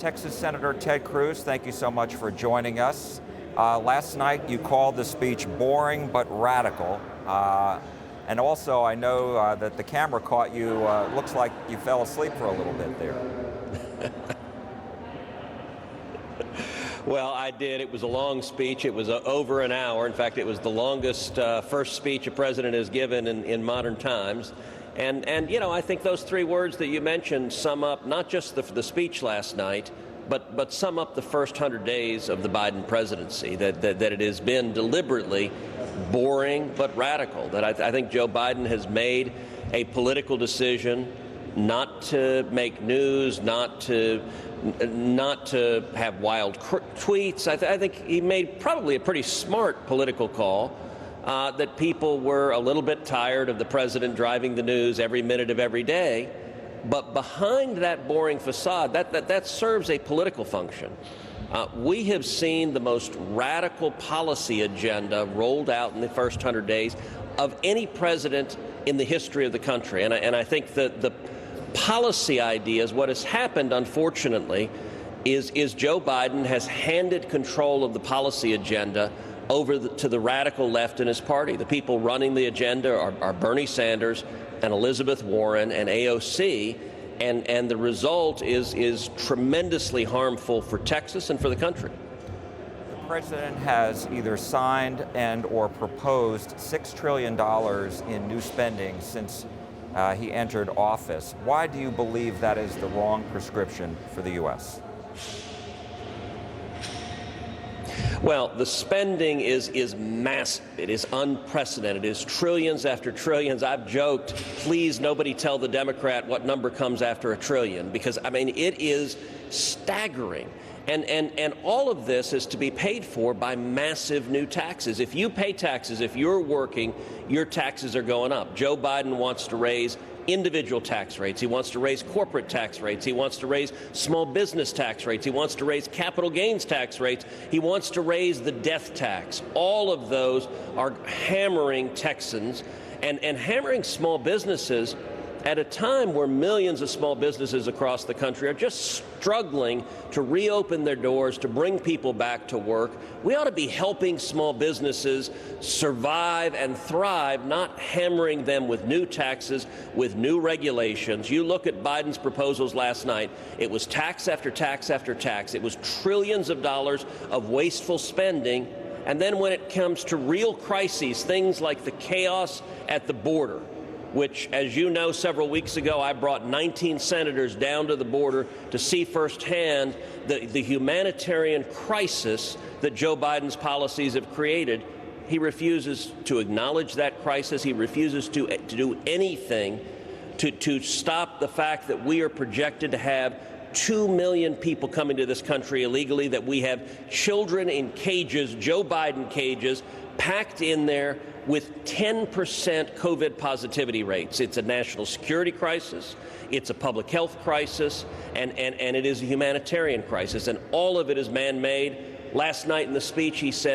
Texas Senator Ted Cruz, thank you so much for joining us. Last night you called the speech boring but radical. And also I know that the camera caught you, looks like you fell asleep for a little bit there. Well, I did. It was a long speech. It was over an hour. In fact, it was the longest first speech a president has given in modern times. And you know, I think those three words that you mentioned sum up not just the speech last night, but sum up the first 100 days of the Biden presidency, that it has been deliberately boring but radical, that I think Joe Biden has made a political decision not to make news, not to have wild tweets. I think he made probably a pretty smart political call. That people were a little bit tired of the president driving the news every minute of every day. But behind that boring facade, that serves a political function. We have seen the most radical policy agenda rolled out in the first 100 days of any president in the history of the country. And I think that the policy ideas, what has happened, unfortunately, is Joe Biden has handed control of the policy agenda over to the radical left in his party. The people running the agenda are Bernie Sanders and Elizabeth Warren and AOC, and the result is tremendously harmful for Texas and for the country. The president has either signed and or proposed $6 trillion in new spending since he entered office. Why do you believe that is the wrong prescription for the U.S.? Well, the spending is massive. It is unprecedented. It is trillions after trillions. I've joked, please nobody tell the Democrat what number comes after a trillion, because, I mean, it is staggering. And all of this is to be paid for by massive new taxes. If you pay taxes, if you're working, your taxes are going up. Joe Biden wants to raise individual tax rates. He wants to raise corporate tax rates. He wants to raise small business tax rates. He wants to raise capital gains tax rates. He wants to raise the death tax. All of those are hammering Texans and hammering small businesses at a time where millions of small businesses across the country are just struggling to reopen their doors, to bring people back to work. We ought to be helping small businesses survive and thrive, not hammering them with new taxes, with new regulations. You look at Biden's proposals last night, it was tax after tax after tax. It was trillions of dollars of wasteful spending. And then when it comes to real crises, things like the chaos at the border, which, as you know, several weeks ago, I brought 19 senators down to the border to see firsthand the humanitarian crisis that Joe Biden's policies have created. He refuses to acknowledge that crisis. He refuses to do anything to stop the fact that we are projected to have 2 million people coming to this country illegally, that we have children in cages, Joe Biden cages, packed in there with 10% COVID positivity rates. It's a national security crisis, it's a public health crisis, and it is a humanitarian crisis, and all of it is man-made. Last night in the speech, he said